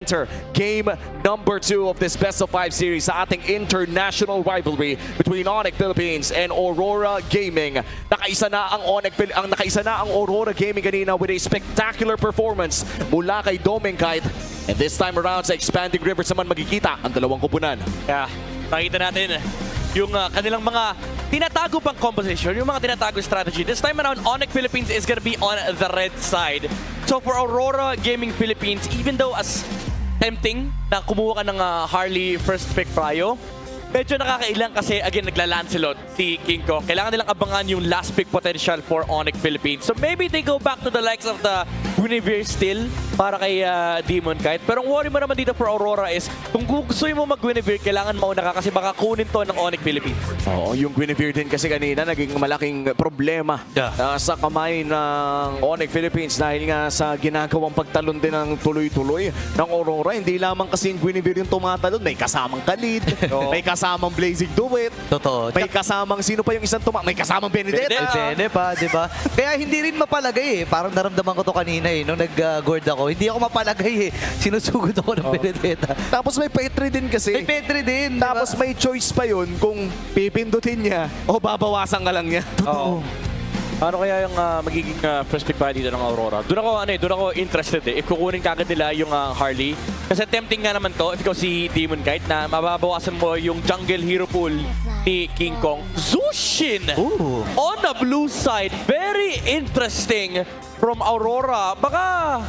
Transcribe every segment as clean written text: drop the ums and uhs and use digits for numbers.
enter game number 2 of this best of 5 series sa ating international rivalry between Onyx Philippines and Aurora Gaming. Nakaisa na ang Aurora Gaming kanina with a spectacular performance mula kay Domengkite. And this time around sa Expanding Rivers naman magkikita ang dalawang kupunan. Yeah, nakita natin yung kanilang mga tinatago pang composition, yung mga tinatago strategy. This time around, Onyx Philippines is gonna be on the red side. So for Aurora Gaming Philippines, even though as tempting na kumuha ka ng Harley first pick Pryo, medyo nakakailang kasi again nagla-Lancelot si King Kong. Kailangan nilang abangan yung last pick potential for Onyx Philippines. So maybe they go back to the likes of the Guinevere still para kay Demonkite. Pero ang worry mo naman dito for Aurora is kung gusto mo mag-Guinevere, kailangan mauna ka kasi baka kunin to ng Onyx Philippines. Oo, yung Guinevere din kasi kanina naging malaking problema sa kamay ng Onyx Philippines dahil nga sa ginagawang pagtalon din ng tuloy-tuloy ng Aurora. Hindi lamang kasi yung Guinevere yung tumatalon, may kasamang Khalid, may kasamang Blazing Duet, Totoo. may kasamang sino pa yung isang may kasamang Benedetta. Pwede pa, di ba? Kaya hindi rin mapalagay eh. Parang naramdaman ko to kanina eh. Nung nag-guard ako, hindi ako mapalagay eh. Sinusugod ako ng Benedetta. Tapos may Petri din kasi. May Petri din. Tapos may choice pa yun kung pipindutin niya o babawasan ka lang niya. Oo. Ano kaya yung magiging first pick pa dito ng Aurora? Doon ako interested eh. If kukunin kagad nila yung Harley. Kasi tempting nga naman to, if ikaw si Demonkite, na mababawasan mo yung jungle hero pool ni King Kong. Zushin! Ooh. On the blue side, very interesting from Aurora. Baka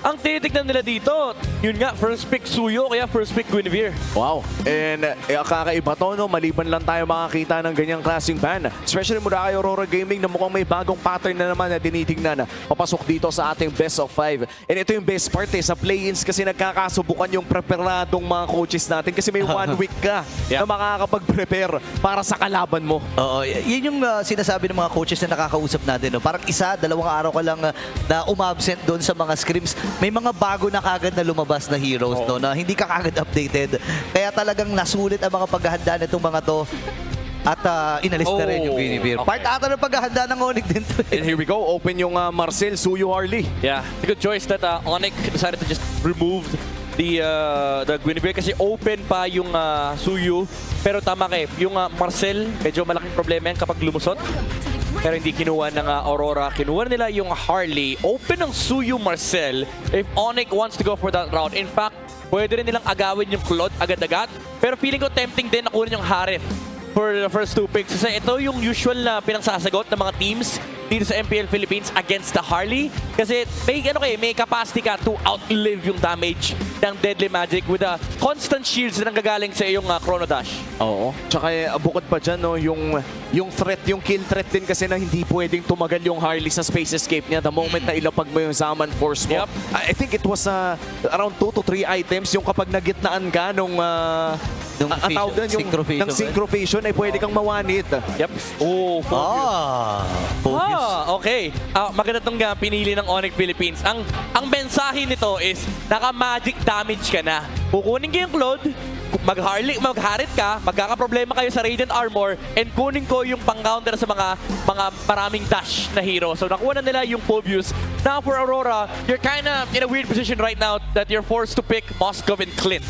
ang tinitignan nila dito, yun nga, first pick Suyo, kaya first pick Guinevere. Wow. And kakaiba to, no? Maliban lang tayo makakita ng ganyang klaseng ban. Especially mula kay Aurora Gaming na mukhang may bagong pattern na naman na tinitignan papasok dito sa ating best of 5. And ito yung best part sa play-ins kasi nagkakasubukan yung preparadong mga coaches natin kasi may 1 week ka na makakapag-prepare para sa kalaban mo. Oo, yun yung sinasabi ng mga coaches na nakakausap natin. No? Parang 1-2 araw ka lang na umabsent doon sa mga scrims. May mga bago na kagad na lumabas na heroes no, na hindi ka kagad updated. Kaya talagang nasulit ang mga paghahanda nitong mga to. At inalis na rin yung Guinevere. Okay. Part ata ng paghahanda ng Onyx din to. And here we go. Open yung Marcel, Suyo, Harley. Yeah, it's a good choice that Onyx decided to just remove the Guinevere kasi open pa yung Suyu. Pero tama kayo, yung Marcel, medyo malaking problema yan kapag lumusot. Pero hindi kinuha ng Aurora. Kinuha nila yung Harley. Open ng Suyu Marcel if Onyx wants to go for that route. In fact, pwede rin nilang agawin yung Claude agad-agad. Pero feeling ko tempting din na kunin yung Harith for the first 2 picks. Kasi ito yung usual na pinangsasagot ng mga teams dito sa MPL Philippines against the Harley. Kasi may capacity ka to outlive yung damage ng Deadly Magic with a constant shields na nanggagaling sa iyong Chrono Dash. Oo. Tsaka bukod pa dyan, no, yung threat, yung kill threat din kasi na hindi pwedeng tumagal yung Harley sa space escape niya the moment na ilapag mo yung Zaman Force mo. Yep. I think it was around 2 to 3 items yung kapag nagitnaan ka nung synchrophation ay pwede kang mawanit. Yep. Oh, focus. Okay. Maganda itong pinili ng Onyx Philippines. Ang mensahe nito is naka-magic damage ka na. Kukunin ko yung Claude, mag-Harith ka, magkakaproblema kayo sa Radiant Armor, and kunin ko yung pang-counter sa mga maraming dash na hero. So nakuha na nila yung Phobius. Now for Aurora, you're kinda in a weird position right now that you're forced to pick Moskov and Clint.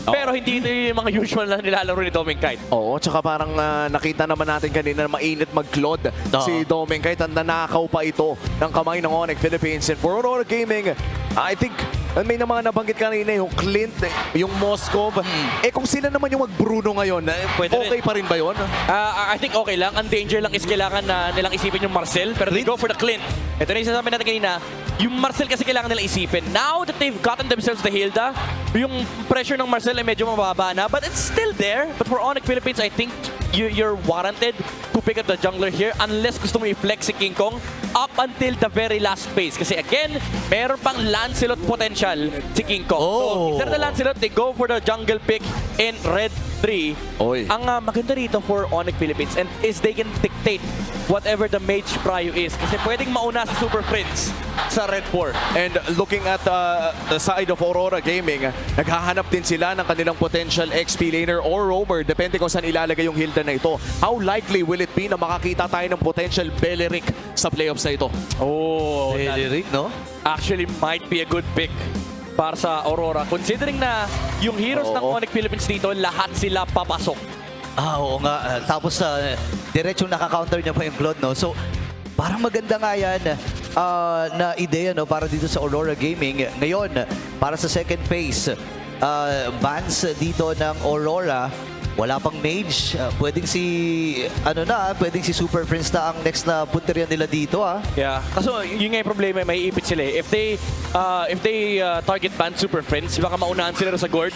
Pero hindi ito yung mga usual na nilalaro ni Domengkite. Oo, tsaka parang nakita naman natin kanina na mainit mag-Claude si Domengkite. Nanakaw pa ito ng kamay ng Onyx Philippines. And for Aurora Gaming, I think may na mga nabanggit kanina yung Clint, yung Moskov. Kung sila naman yung mag-Bruno ngayon, okay pa rin ba yun? I think okay lang. Ang danger lang is kailangan na nilang isipin yung Marcel. Pero they go for the Clint. Ito na yung sasabi natin kanina. Yung Marcel kasi kailangan nilang isipin. Now that they've gotten themselves the Hilda, yung pressure ng Marcel ay medyo mababa na. But it's still there. But for Onyx Philippines, I think you're warranted to pick up the jungler here unless gusto mo i-flex si King Kong up until the very last phase. Kasi again, meron pang Lancelot potential si King Kong. So instead of the Lancelot, they go for the jungle pick in Red 3. Oy. Ang maganda rito for Onyx Philippines and is they can dictate whatever the Mage Pryo is. Kasi pwedeng mauna sa Super Prince sa Red 4. And looking at the side of Aurora Gaming, naghahanap din sila ng kanilang potential XP laner or roamer, depende kung saan ilalagay yung Hilda na ito. How likely will it be na makakita tayo ng potential Beleric sa playoffs na ito? Oh, Beleric, no? actually might be a good pick para sa Aurora. Considering na yung heroes ng Oo. Onyx Philippines dito, lahat sila papasok. Oo nga. Tapos diretsong naka-counter niya pa yung Claude, no? So, parang maganda nga yan na ideya, no? Para dito sa Aurora Gaming. Ngayon, para sa second phase, bans dito ng Aurora. Wala pang mage. Pwedeng si Super Prince na ang next na punteriya nila dito, Yeah. Kaso yun nga yung problema, may ipit sila eh. If they target ban Super Friends, baka maunahan sila sa Gord.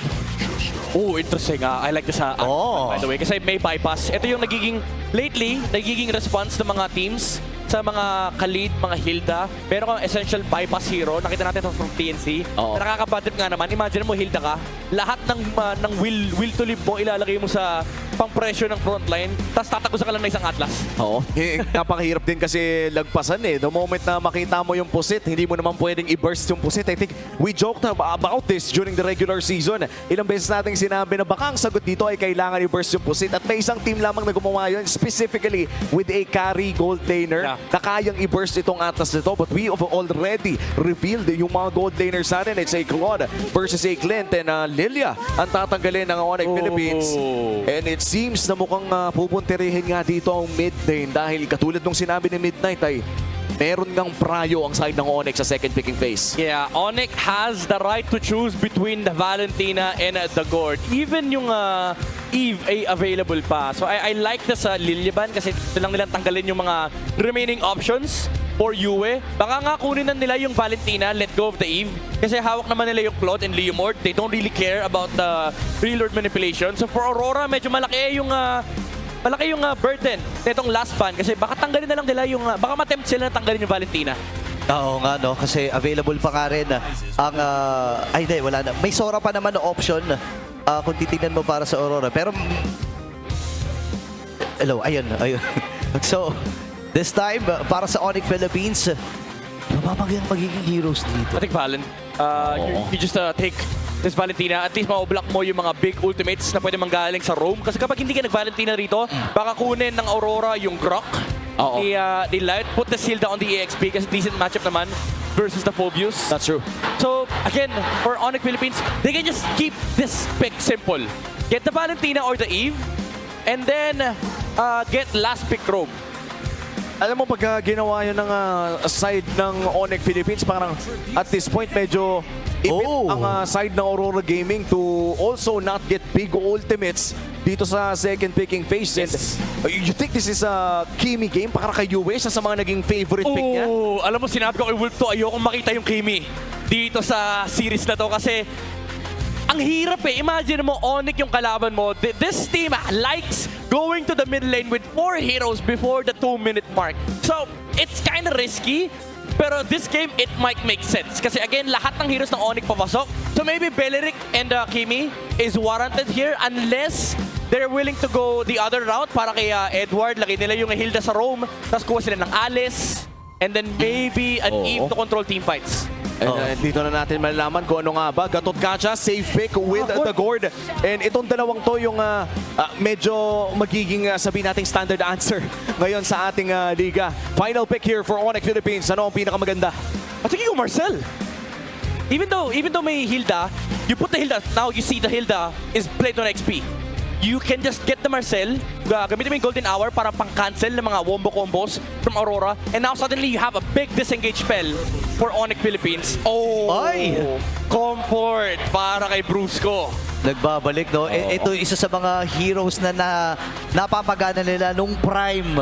Oh, interesting. I like this by the way. Kasi may bypass. Ito yung nagiging response ng mga teams sa mga Khalid, mga Hilda. Meron kang essential bypass hero. Nakita natin ito from TNC. Oo. Nakaka-bad trip nga naman. Imagine mo, Hilda ka. Lahat ng will to live mo, ilalagay mo sa pang-pressure ng frontline. Tapos tatagusan ka lang ng isang Atlas. Oo. Napakahirap din kasi lagpasan eh. The moment na makita mo yung pusit, hindi mo naman pwedeng i-burst yung pusit. I think we joked about this during the regular season. Ilang beses nating sinabi na baka ang sagot dito ay kailangan i-burst yung pusit. At may isang team lamang na gumawa yun, specifically with a carry gold laner na kayang i-burst itong Atlas nito. But we have already revealed yung mga gold laners natin. It's a Claude versus a Clint and Lilia ang tatanggalin ng Onyx Philippines. And it seems na mukhang pupunterihin nga dito ang mid lane dahil katulad nung sinabi ni Midnight ay meron ngang prayo ang side ng Onyx sa second picking phase. Yeah, Onyx has the right to choose between the Valentina and the Gord. Even yung Eve ay available pa. So I like this Lilyaban kasi ito lang nilang tanggalin yung mga remaining options for Yue. Baka nga kunin na nila yung Valentina, let go of the Eve. Kasi hawak naman nila yung Claude and Leomord. They don't really care about the reload manipulation. So for Aurora, medyo malaki yung burden nitong last ban. Kasi baka tanggalin na lang nila yung... baka matempt sila na tanggalin yung Valentina. Oo nga, no? Kasi available pa nga rin ang... ay, hindi, wala na. May Sora pa naman na option kung titignan mo para sa Aurora. Pero... Hello, ayun. So, this time, para sa Onyx Philippines, magiging heroes dito. I think Valen, you just take this Valentina, at least ma-block mo yung mga big ultimates na pwede manggaling sa roam. Kasi kapag hindi ka nag-Valentina rito, baka kunin ng Aurora yung Grok. Ni Light, put the shield on the EXP kasi decent matchup naman versus the Phobius. That's true. So, again, for Onyx Philippines, they can just keep this pick simple. Get the Valentina or the Eve, and then get last pick roam. Alam mo, pag ginawa yun ng side ng Onyx Philippines, parang at this point medyo ipit ang side ng Aurora Gaming to also not get big ultimates dito sa second picking phase. And you think this is a Kimi game para kay Yue sa mga naging favorite pick niya? Alam mo, sinabi ko kay Wolf to, ayokong makita yung Kimi dito sa series na to kasi ang hirap eh. Imagine mo, Onyx yung kalaban mo. This team likes going to the mid lane with 4 heroes before the 2-minute mark. So, it's kind of risky. Pero this game, it might make sense. Kasi again, lahat ng heroes ng Onyx papasok. So maybe Beleric and Kimi is warranted here unless they're willing to go the other route para kay Edward. Lagay nila yung Hilda sa roam. Tapos kuha sila ng Alice. And then maybe an Eve to control team fights. And dito na natin malalaman kung ano nga ba. Gatot Kacha, safe pick with the Gord. And itong dalawang to yung medyo magiging sabihin nating standard answer ngayon sa ating liga. Final pick here for Onyx Philippines. Ano ang pinakamaganda? I think you go Marcel. Even though may Hilda, you put the Hilda, now you see the Hilda is played on XP. You can just get the Marcel, gamitin mo yung Golden Hour para pang-cancel ng mga wombo combos from Aurora. And now suddenly you have a big disengage spell for Onyx Philippines. Ay! Comfort para kay Brusco. Nagbabalik, no? Ito isa sa mga heroes na napapagana nila nung prime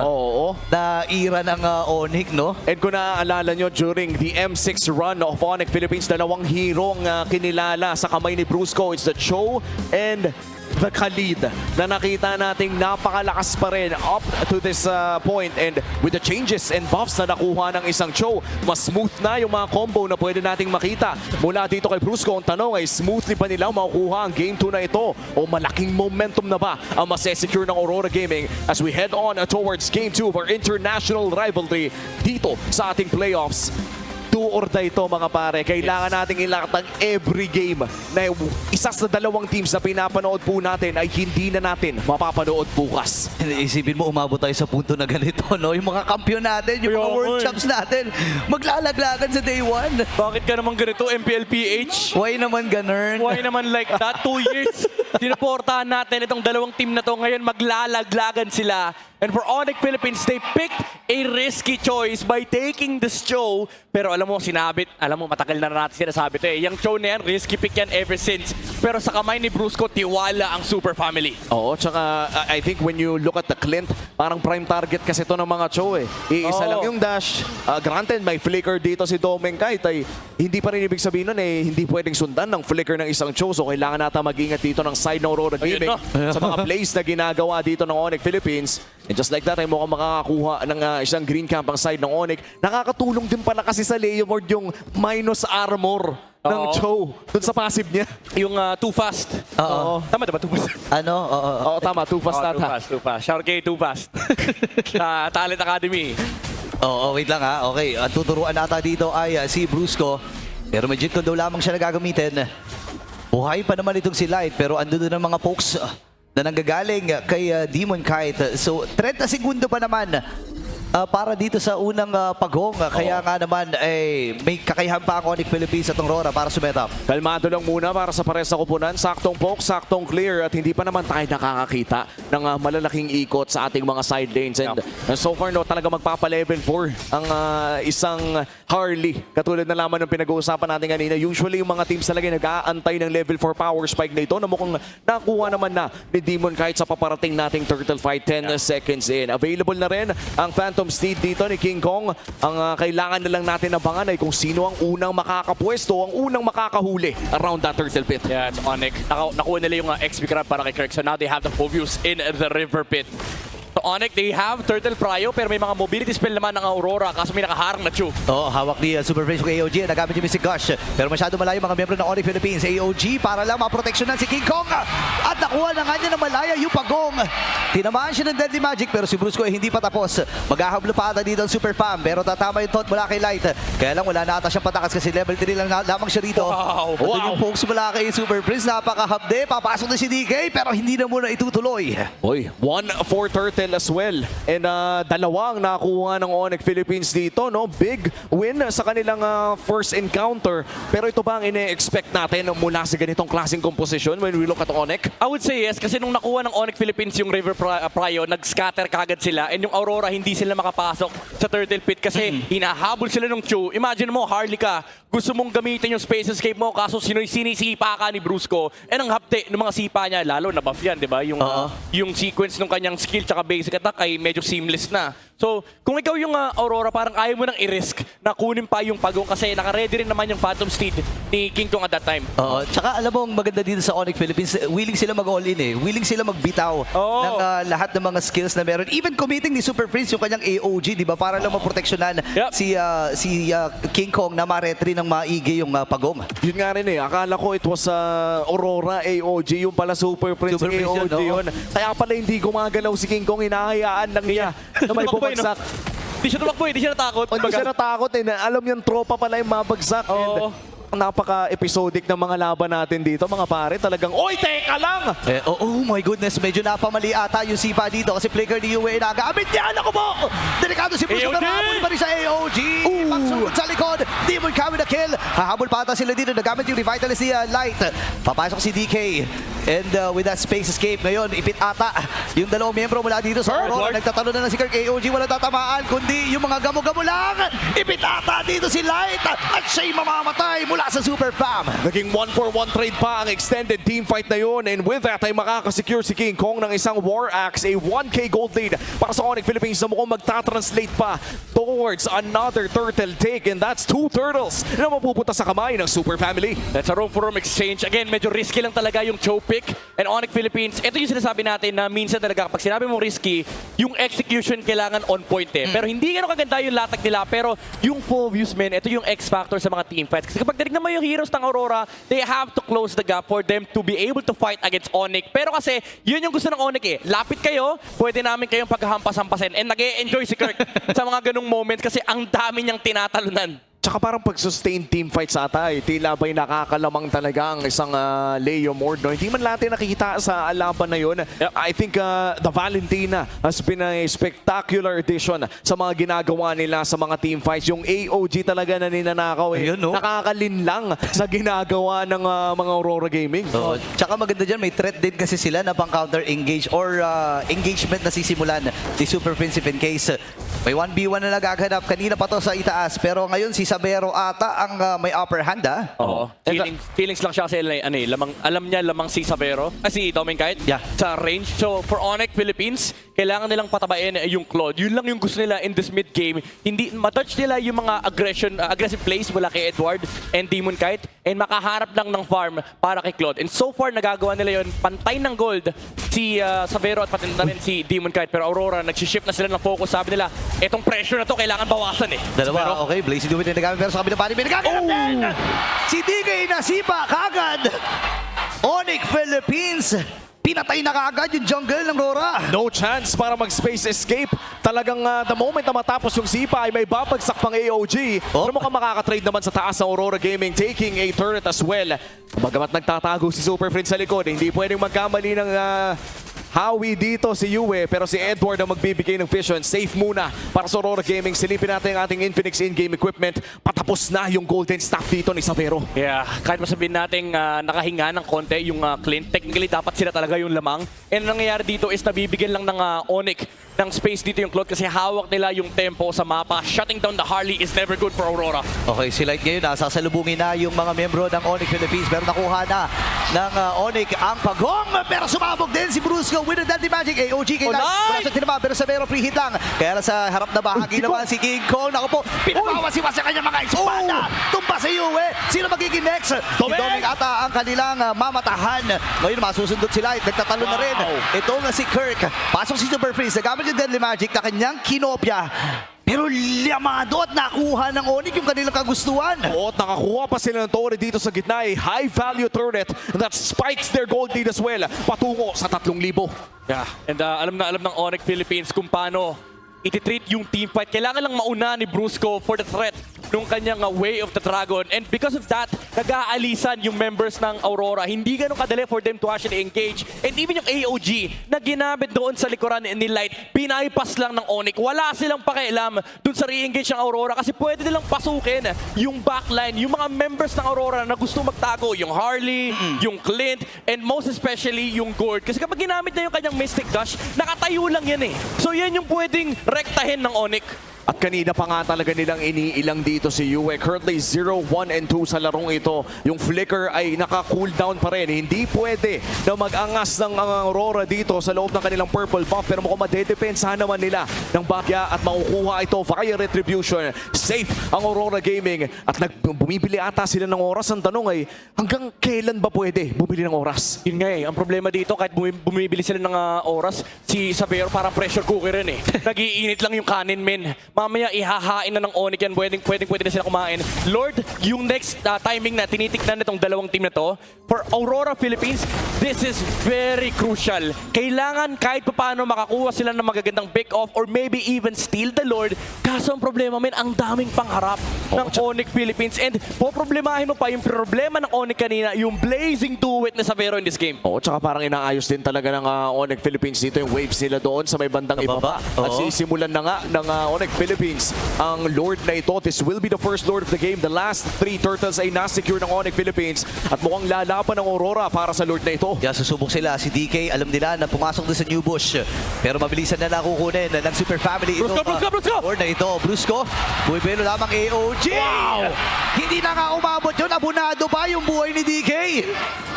na era ng Onyx, no? And kung naaalala nyo, during the M6 run of Onyx Philippines, dalawang hero ang kinilala sa kamay ni Brusco. It's the Cho and the Khalid na nakita nating napakalakas pa rin up to this point. And with the changes and buffs na nakuha ng isang Cho, mas smooth na yung mga combo na pwede nating makita mula dito kay Brusco. Ang tanong ay, smoothly ba nila makukuha ang Game 2 na ito o malaking momentum na ba ang masesecure ng Aurora Gaming as we head on towards Game 2 of our international rivalry dito sa ating playoffs do or die to mga pare. Kailangan nating ilakad ang every game na isa sa dalawang teams na pinapanood po natin ay hindi na natin mapapanood bukas. Isipin mo, umabot tayo sa punto na ganito, no? Yung mga kampiyon natin, yung mga Kaya world nga eh. champs natin, maglalaglagan sa day 1. Bakit ka naman ganito, MPLPH? Why naman ganun? Why naman like that? 2 years, sinuportahan natin itong dalawang team na to. Ngayon maglalaglagan sila. And for Onyx Philippines, they picked a risky choice by taking this show. Pero alam mo, matagal na natin sinasabi ito eh. Yung show na yan, risky pick yan ever since. Pero sa kamay ni Brusco, tiwala ang Super Family. Oo, tsaka I think when you look at the Clint, parang prime target kasi ito ng mga Cho eh. Iisa Oo. lang yung dash. Granted, may flicker dito si Domeng kahit ay hindi pa rin ibig sabihin nun eh, hindi pwedeng sundan ng flicker ng isang Cho. So kailangan natin mag-ingat dito ng side ng Aurora Gaming sa mga plays na ginagawa dito ng Onyx Philippines. And just like that, ay mukhang makakakuha ng isang green camp ang side ng Onyx. Nakakatulong din pala kasi sa Leomord yung minus armor ng Oo. Cho dun sa passive niya. Yung too fast. Oo. Tama diba? Too fast. Ano? Oo. Oo, tama. Too fast Too ata. fast, too fast. Sharkey, too fast. Sa Talent Academy. Oo, wait lang ha. Okay, ang tuturuan nata dito ay si Brusco. Pero may jet daw lamang siya nagagamitin. Buhay pa naman itong si Light, pero ando doon ang mga pokes na nanggagaling kay Demon Kite. So, 30 segundo pa naman para dito sa unang pagong. Kaya nga naman, may kakayahan pa ang Onyx Philippines at Aurora para sumetap. Kalmado lang muna para sa pares na kupunan. Saktong poke, saktong clear at hindi pa naman tayo nakakakita ng malalaking ikot sa ating mga side lanes. And so far, no, talaga magpapa-level 4 ang isang Harley. Katulad na lamang ng pinag-uusapan natin kanina. Usually, yung mga teams talaga nag-aantay ng level 4 power spike na ito na mukhang nakuha naman na ni Demon kahit sa paparating nating turtle fight 10 seconds in. Available na rin ang Phantom Steed dito ni King Kong. Ang kailangan na lang natin abangan ay kung sino ang unang makakapwesto, ang unang makakahuli around that turtle pit. Yeah, it's Onyx. Nakuha nila yung XP grab para kay Kirk. So now they have the focus in the river pit. So Onyx, they have Turtle Pryo pero may mga mobility spell naman ng Aurora kaso may nakaharang na Chu. Oo, hawak ni Super Prince kay AOG. Nagamit yung si Gush. Pero masyado malayo mga miyembro ng Onyx Philippines. AOG para lang maproteksyonan si King Kong. At nakuha na nga niya ng malaya yung pagong. Tinamaan siya ng Deadly Magic pero si Brusco ay hindi pa tapos. Maghahablo pa ata dito ang Super Fam pero tatama yung taunt mula kay Light. Kaya lang wala na ata siyang patakas kasi level 3 lang lamang siya rito. Wow. Ito yung pokes mula kay Super Prince. Napakahabde. Papasok na si DK pero hindi na muna itutuloy. Oy, 1 for turtle as well. And dalawang nakuha ng Onyx Philippines dito, no? Big win sa kanilang first encounter. Pero ito ba ang ine-expect natin mula sa ganitong klaseng composition when we look at Onyx? I would say yes kasi nung nakuha ng Onyx Philippines yung River Pryo, nag-scatter kagad sila and yung Aurora hindi sila makapasok sa Turtle Pit kasi hinahabol sila ng Chu. Imagine mo, Harley ka, gusto mong gamitin yung space escape mo kaso sinisipa ka ni Brusco and ang hapte ng mga sipa niya, lalo na buff yan, di ba? Yung sequence ng kanyang skill tsaka basic attack ay medyo seamless na. So, kung ikaw yung Aurora, parang ayaw mo nang i-risk na kunin pa yung pagong kasi naka-ready rin naman yung Phantom Steed ni King Kong at that time. Oo, tsaka alam mo, ang maganda dito sa Onyx Philippines, willing sila mag-all-in eh. Willing sila magbitaw ng lahat ng mga skills na meron. Even committing ni Super Prince yung kanyang AOG, di ba? Para lang maproteksyonan si King Kong na ma-retry ng maigi yung pagong. Yun nga rin eh. Akala ko it was Aurora AOG, yung pala Super Prince Super Prince AOG yun, yun. Kaya pala hindi gumagalaw si King Kong, hinahayaan lang niya na may bumagsak. Hindi siya tumakbo, hindi siya natakot. Hindi siya natakot eh. Alam yung tropa pala yung mabagsak. Oo. And napaka-episodic ng mga laban natin dito, mga pare. Talagang, oy, teka lang! Oh my goodness, medyo napamali ata yung sipa dito kasi flicker ni Yue nagamit niya. Naku po! Delikado si Brusco, AOG! narahabol pa rin sa AOG. Pagsugod sa likod, Demon Kami na kill. Hahabol pa ata sila dito, nagamit yung Revitalist ni Light. Papasok si DK. And with that space escape ngayon, ipit ata yung dalawang miyembro mula dito sa Aurora. Nagtatalo na si Kirk. AOG wala tatamaan, kundi yung mga gamo-gamo lang. Ipit ata dito si Light at siya'y mamamatay mula sa Super Fam. Naging 1-for-1 trade pa ang extended team fight na yun. And with that ay makakasecure si King Kong ng isang War Axe, a 1K gold lead para sa Onyx Philippines na mukhang magta-translate pa towards another turtle take. And that's 2 turtles na mapupunta sa kamay ng Super Family. That's a room-for-room exchange. Again, medyo risky lang talaga yung Cho pick and Onyx Philippines. Ito yung sinasabi natin na minsan talaga kapag sinabi mong risky, yung execution kailangan on point eh. Pero hindi gano'ng kaganda yung latag nila. Pero yung full views, man, ito yung X-factor sa mga team fights. Kasi kapag tinignan mo yung heroes ng Aurora, they have to close the gap for them to be able to fight against Onyx. Pero kasi, yun yung gusto ng Onyx eh. Lapit kayo, pwede namin kayong paghahampas-hampasin. And nag-e-enjoy si Kirk sa mga ganung moments kasi ang dami niyang tinatalunan. Tsaka parang pag-sustain team fights ata tila ba'y nakakalamang talaga ang isang Leo Mord. No? Hindi man natin nakikita sa laban na yun. I think the Valentina has been a spectacular addition sa mga ginagawa nila sa mga team fights. Yung AOG talaga na ninanakaw Ayun, no? Nakakalinlang sa ginagawa ng mga Aurora Gaming. So, tsaka maganda dyan, may threat din kasi sila na pang counter engage or engagement na sisimulan ni Super Principe in case may 1v1 na nagaganap. Kanina pa to sa itaas pero ngayon si Sabero ata ang may upper hand Oo. Feelings lang siya kasi alam niya lamang si Sabero, si Doming Kite Yeah. sa range. So for Onyx Philippines, kailangan nilang patabain yung Claude. Yun lang yung gusto nila in this mid game. Hindi matouch nila yung mga aggressive plays mula kay Edward and Demon Kite and makaharap lang ng farm para kay Claude. And so far nagagawa nila yun, pantay ng gold si Sabero at pati na rin si Demon Kite. Pero Aurora nagsishift na sila ng focus. Sabi nila, etong pressure na to kailangan bawasan eh. Dalawa, okay. Blazing Duet na nagamit pero sa kabilang panig may nagaganap din! Si DK nasipa kagad! Onyx Philippines! Pinatay na kaagad yung jungle ng Rora! No chance para mag-space escape. Talagang the moment na matapos yung sipa ay may babagsak pang AOG. Oh. Pero mukhang makakatrade naman sa taas ng Aurora Gaming, taking a turret as well. Bagamat nagtatago si Super Prince sa likod, hindi pwedeng magkamali ng Howie dito si Yue, pero si Edward ang magbibigay ng vision. Safe muna para sa Aurora Gaming. Silipin natin ang ating Infinix in-game equipment. Patapos na yung golden staff dito ni Sabero. Yeah, kahit masabihin natin nakahinga ng konti yung Clint, technically dapat sila talaga yung lamang. And ang nangyayari dito is nabibigyan lang ng Onyx ng space dito yung Claude kasi hawak nila yung tempo sa mapa. Shutting down the Harley is never good for Aurora. Okay, si Light ngayon sasalubungin na yung mga membro ng Onyx Philippines pero nakuha na ng Onyx ang pagong pero sumabog din si Brusco with the Deadly Magic. AOG kay Light. nice! Wala sa tinama pero Sabero free hit lang. Kaya sa harap na bahagi naman si King Kong. Naku po, pinabawas-iwas sa kanyang mga espada. Tumba si Yue. Sino magiging next? Si Doming ata ang kanilang mamatahan. Ngayon masusundot si Light. Nagtatalo na rin. Ito nga si Kirk. Pasok si Super Freeze. Nagamit yung Deadly Magic na kanyang kinopya. Pero lamado at nakuha ng Onyx yung kanilang kagustuhan. Oo, at nakakuha pa sila ng torre dito sa gitna. A high-value turret that spikes their gold lead as well. Patungo sa 3,000. Yeah, and alam ng Onyx Philippines kung paano iti-treat yung team fight. Kailangan lang mauna ni Brusco for the threat nung kanyang Way of the Dragon. And because of that, nag-aalisan yung members ng Aurora. Hindi ganun kadali for them to actually engage. And even yung AOG na ginamit doon sa likuran ni Light, pinaypas lang ng Onyx. Wala silang pakialam doon sa re-engage ng Aurora kasi pwede nilang pasukin yung backline, yung mga members ng Aurora na gusto magtago. Yung Harley, yung Clint, and most especially yung Gord. Kasi kapag ginamit na yung kanyang Mystic Dash, nakatayo lang yan eh. So yan yung pwedeng rektahin ng Onyx. At kanina pa nga talaga nilang iniilang dito si Yue. Currently 0, 1, and 2 sa larong ito. Yung flicker ay naka-cooldown pa rin. Hindi pwede na mag-angas ng Aurora dito sa loob ng kanilang purple buff. Pero mukhang madedepensahan naman nila ng bagya at makukuha ito via retribution. Safe ang Aurora Gaming. At bumibili ata sila ng oras. Ang tanong ay hanggang kailan ba pwede bumili ng oras? Yun nga eh, ang problema dito kahit bumibili sila ng oras, si Sabero parang pressure cooker rin eh. Nag-iinit lang yung kanin men. Mamaya ihahain na ng Onyx yan, pwede na sila kumain. Lord, yung next timing na tinitignan nitong dalawang team na to, for Aurora Philippines, this is very crucial. Kailangan kahit paano makakuha sila ng magagandang pick off or maybe even steal the Lord. Kaso ang problema men, ang daming pangharap ng Onyx Philippines and poproblemahin mo pa yung problema ng Onyx kanina, yung blazing duet na Sabero in this game. Oo, tsaka parang inaayos din talaga ng Onyx Philippines dito yung waves nila doon sa may bandang ibaba. At Oo. sisimulan na nga ng Onyx Philippines ang Lord na ito. This will be the first Lord of the game. The last 3 turtles ay na-secure ng Onyx Philippines at mukhang lalaban ng Aurora para sa Lord na ito. Kaya susubok sila. Si DK, alam nila na pumasok doon sa New Bush. Pero mabilisan na nakukunin ng Super Family. Brusco! Lord na ito. Brusco. Buwibelo lamang AOG. Wow! Hindi na nga umabot yun. Abunado pa yung buhay ni DK.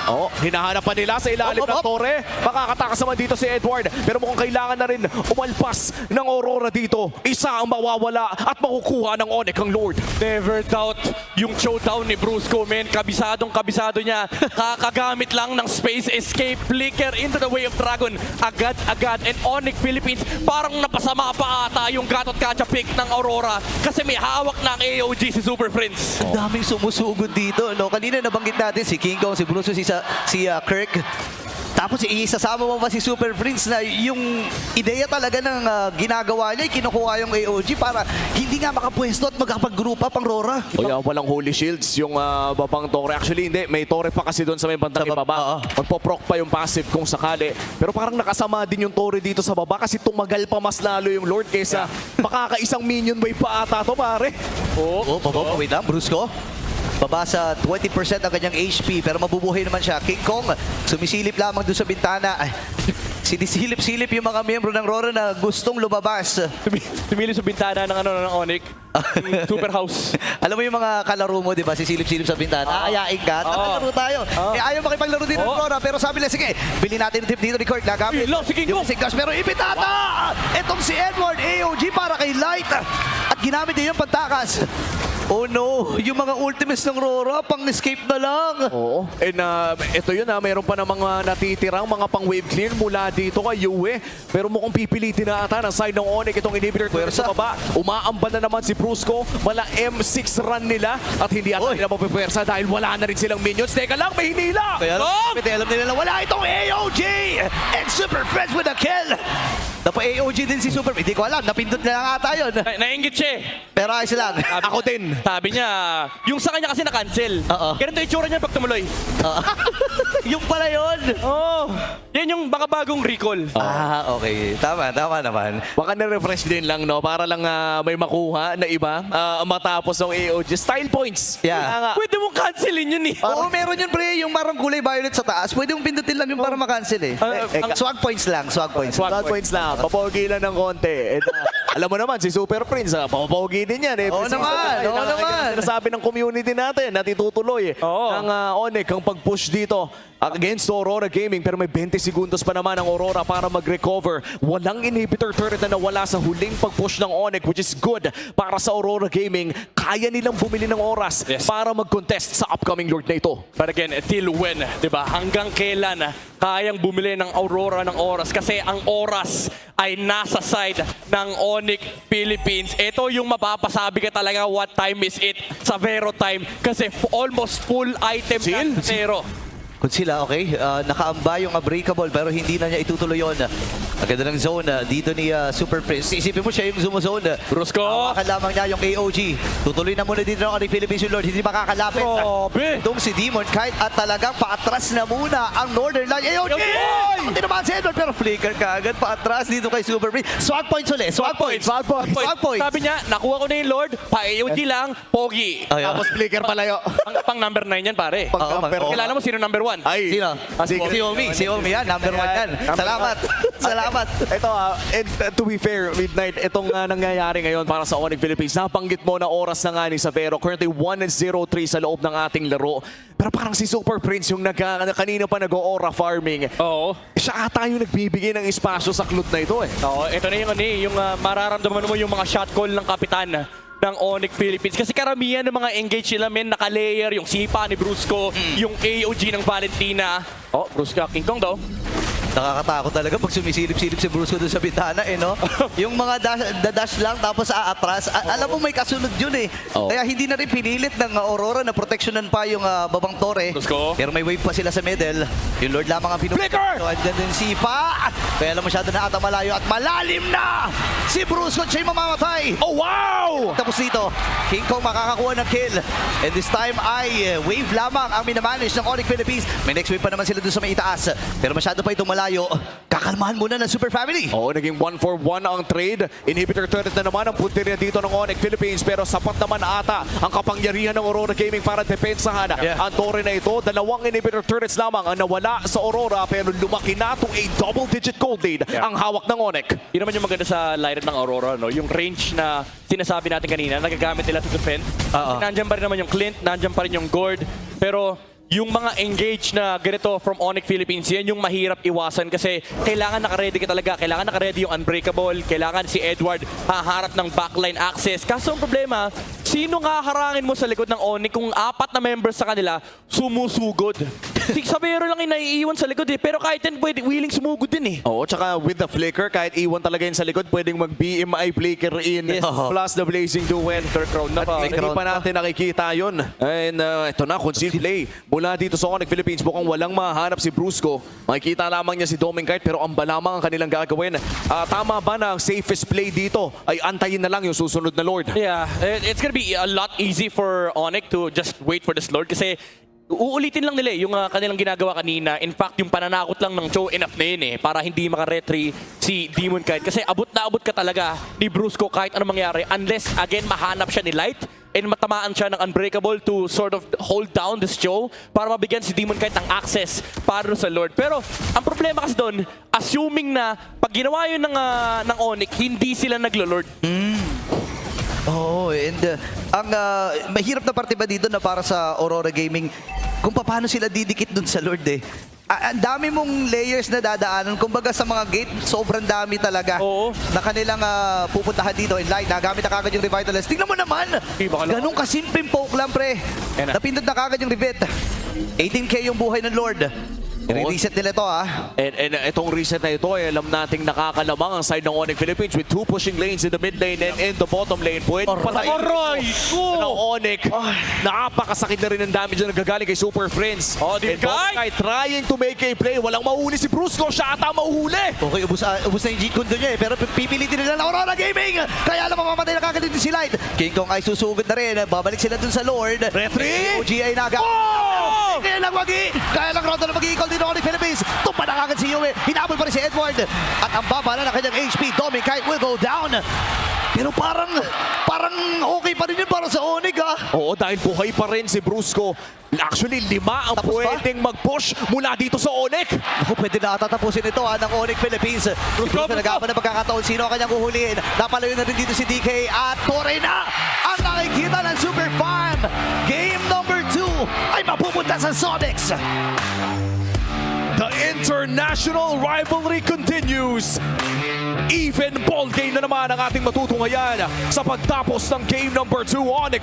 Oh, hinahanap pa nila sa ilalim ng torre. Makakatakas naman dito si Edward. Pero mukhang kailangan na rin umalpas ng Aurora dito. Isa ang mawawala at makukuha ng Onyx ang Lord. Never doubt yung showdown ni Brusco, men. Kabisado niya. Kakagamit lang ng space escape flicker into the Way of Dragon. Agad-agad. And Onyx Philippines, parang napasama pa ata yung gatot kacha pick ng Aurora kasi may hawak ng AOG si Super Prince. Ang daming sumusugod dito. No? Kanina nabanggit natin si King Kong, si Bruce, si Kirk. Tapos isasama mo pa si Super Prince na yung ideya talaga ng ginagawa niya, kinukuha yung AOG para hindi nga makapwesto at magkapag-group up ang Rora. O yan, walang holy shields yung babang Torre. Actually, hindi. May Torre pa kasi doon sa may bandang Sa ibaba. oo. Magpo-proc pa yung passive kung sakali. Pero parang nakasama din yung Torre dito sa baba kasi tumagal pa mas lalo yung Lord kaysa makakaisang minion wave pa ata to, pare. Oh, wait lang, Brusco. Baba sa 20% ang kanyang HP pero mabubuhay naman siya. King Kong sumisilip lamang doon sa bintana. Ay, sinisilip-silip yung mga miyembro ng Rora na gustong lumabas. Tumili sa bintana ng ng Onyx. Yung Super House. Alam mo yung mga kalaro mo, di ba? Sisilip-silip sa bintana. Ayain ka. Laro tayo. Eh, ayaw makipaglaro din ng Rora. Pero sabi nila, sige, bilhin natin yung tip dito ni Kurt. Nagamit Ilaw si King yung Kong. Sigdash. Pero ibitata! Itong si Edward AOG para kay Light. At ginamit din yung pantakas. Oh no, yung mga ultimates ng Rora, pang-escape na lang. Oo. And ito yun mayroon pa na mga natitirang mga pang-wave clear mula dito kay Yue. Pero mukhang pipilitin na ata ng side ng Onyx itong inhibitor turret sa baba. Umaamban na naman si Brusco. Mala M6 run nila at hindi ata nila mapipwersa dahil wala na rin silang minions. Teka lang, may hinila! Kaya alam nila na wala itong AOG! And Super Friends with a kill! Napo AOG din si Super. Hindi ko alam, napindot na lang ata yun. Nainggit siya eh. Pero ayos lang. Ako din. Sabi niya, yung sa kanya kasi na-cancel. Oo. Ganito yung itsura niya pag tumuloy. Yung pala yun. Oh, yan yung baka bagong recall. Okay. Tama naman. Baka na-refresh din lang, no? Para lang may makuha na iba matapos ng AOG. Style points. Yeah. Kaya nga, Pwede mong cancelin yun eh. Oo, meron yun pre, yung parang kulay violet sa taas. Pwede mong pindutin lang yung para makancel eh. Swag points lang, swag points. Swag points lang. Papogi lang ng konti. And, alam mo naman, si Super Prince, papogi din yan. Eh. Oo naman, oo naman. Sinasabi ng community natin na titutuloy Oo. ng Onyx ang pag-push dito against Aurora Gaming. Pero may 20 segundos pa naman ang Aurora para mag-recover. Walang inhibitor turret na nawala sa huling pag-push ng Onyx, which is good para sa Aurora Gaming. Kaya nilang bumili ng oras para mag-contest sa upcoming Lord na ito. But again, till when, di ba? Hanggang kailan kayang bumili ng Aurora ng oras? Kasi ang oras ay nasa side ng Onyx Philippines. Ito yung mapapasabi ka talaga what time is it sa Vero time. Kasi almost full item na Zero. Kung sila, okay, nakaamba yung Unbreakable pero hindi na niya itutuloy yun. Ang ganda ng zone dito ni Super Prince. Isipin mo siya yung zoom zone. Brusco! Hawakan lamang niya yung AOG. Tutuloy na muna dito ng Philippines yung Lord. Hindi makakalapit. Grabe! Itong si Demon Kite at talagang paatras na muna ang Northern Line. AOG! Hindi naman si Edward pero flicker ka agad paatras dito kay Super Prince. Swag points ulit. Swag points. Swag points. Sabi niya, nakuha ko na yung Lord, pa-AOG lang, pogi. Ayun. Tapos flicker palayo. Pang number 9 yan, pare. Pang-number. Kilala mo sino number 1? Ay, Sino? Secret. Si Omi yan. Number 1 yan. Salamat. Salamat. Ito and to be fair, Midnight, itong nangyayari ngayon para sa Onyx Philippines, nabanggit mo na oras na nga ni Savero. Currently 1-0-3 sa loob ng ating laro. Pero parang si Super Prince yung kanina pa nag-aura farming. Oo. Siya ata yung nagbibigay ng espasyo sa klud na ito eh. Oo, ito na yung mararamdaman mo yung mga shot call ng kapitan ng Onyx Philippines. Kasi karamihan ng mga engage nila, men, naka-layer, yung sipa ni Brusco, yung AOG ng Valentina. Oh, Brusco, King Kong daw. Nakakatakot talaga pag sumisilip-silip si Brusco doon sa bitana eh, no? Yung mga dash lang tapos aatras. Alam mo may kasunod yun eh. Oo. Kaya hindi na rin pinilit ng Aurora na proteksyonan pa yung babang Torre. Brusco. Pero may wave pa sila sa middle. Yung Lord lamang ang pinupunta. Flicker! So, andyan din si Pa. Kaya alam masyado na ata malayo at malalim na! Si Brusco at siya'y mamamatay. Oh wow! Tapos dito, King Kong makakakuha ng kill. And this time ay wave lamang ang minamanage ng Onyx Philippines. May next wave pa naman sila doon sa may itaas. Pero masyado pa itong malayo. Kakalmahan muna ng Super Family. Oo, naging 1-for-1 ang trade. Inhibitor turret na naman ang punteriya dito ng Onyx Philippines. Pero sapat naman ata ang kapangyarihan ng Aurora Gaming para depensahan ang Torre na ito. Dalawang inhibitor turrets lamang ang nawala sa Aurora. Pero lumaki na to a double-digit gold lead ang hawak ng Onyx. Yun naman yung maganda sa lineup ng Aurora, no? Yung range na sinasabi natin kanina, nagagamit nila to defend. Nandiyan pa rin naman yung Clint, nandiyan pa rin yung Gord. Pero yung mga engage na ganito from Onyx Philippines, yan yung mahirap iwasan kasi kailangan naka-ready ka talaga. Kailangan naka-ready yung Unbreakable. Kailangan si Edward haharap ng backline access. Kaso ang problema, si Sino nga harangin mo sa likod ng Onyx kung 4 na members sa kanila sumusugod? Si Xaviero lang yung naiiwan sa likod eh. Pero kahit yan, pwede willing sumugod din eh. Oo, tsaka with the flicker, kahit iwan talaga yun sa likod, pwedeng mag-BMI flicker in, Yes. plus the Blazing Duet. Crown na pa. Hindi pa natin nakikita yun. And ito na, concealed play. Mula dito sa Onyx Philippines, mukhang walang mahanap si Brusco. Makikita lamang niya si Dominkite, pero amba lamang ang kanilang gagawin. Tama ba na ang safest play dito ay antayin na lang yung susunod na Lord? Yeah, it's gonna be a lot easy for Onyx to just wait for this Lord kasi uulitin lang nila yung kanilang ginagawa kanina. In fact, yung pananakot lang ng Cho enough na yun eh para hindi makaretry si Demon Kite. Kasi abot na abot ka talaga ni Brusco kahit ano mangyari unless again mahanap siya ni Light and matamaan siya ng Unbreakable to sort of hold down this Cho para mabigyan si Demon Kite ng access para sa Lord. Pero ang problema kasi doon, assuming na pag ginawa yun ng Onyx, hindi sila naglo-Lord. Oo, and ang mahirap na parte ba dito na para sa Aurora Gaming, kung paano sila didikit dun sa Lord eh. Ang dami mong layers na dadaanan. Kumbaga sa mga gate, sobrang dami talaga Oo. na kanilang pupuntahan dito. In line, nagamit na kagad yung Revitalize. Tingnan mo naman! Baka lang. Ganun kasimpleng poke lang, pre. Yan na. Napindot na kagad yung Revet. 18k yung buhay ng Lord. I-reset nila to, And itong reset na ito ay alam nating nakakalamang ang side ng Onyx Philippines with 2 pushing lanes in the mid lane and in the bottom lane. Pwede patayin ng Onyx. Napakasakit na rin ang damage na nagagaling kay Super Friends. Demon And Dominkite trying to make a play. Walang mauhuli si Brusco. Siya ata mauhuli. Okay, ubus na yung G-Kundo niya eh. Pero pipilitin nila ng Aurora Gaming. Kaya lang mamamatay na kagad din si Light. King Kong ay susugod na rin. Babalik sila dun sa Lord. Referee! OGI Naga. Kaya lang kaya lang Rondo na mag-i-call din ako ni Philippines. Tumpa na kagad si Yue. Hinabol pa rin si Edward. At ang baba na ng kanyang HP. Dominkite will go down. Pero parang okay pa rin yun para sa Onyx Oo, dahil buhay pa rin si Brusco. Actually, 5 ang Tapos ba? pwedeng mag-push mula dito sa Onyx. Ako, pwede na tatapusin ito ng Onyx Philippines. Brusco nagapan ng pagkakataon. Sino ang kanyang uhulihin? Napalayo na rin dito si DK. At Torre na ang nakikita ng Super Farm. Game number 2 ay mapupunta sa Sonics. The international rivalry continues. Even ball game na naman ang ating matutunghayan sa pagtapos ng game number 2 Onyx.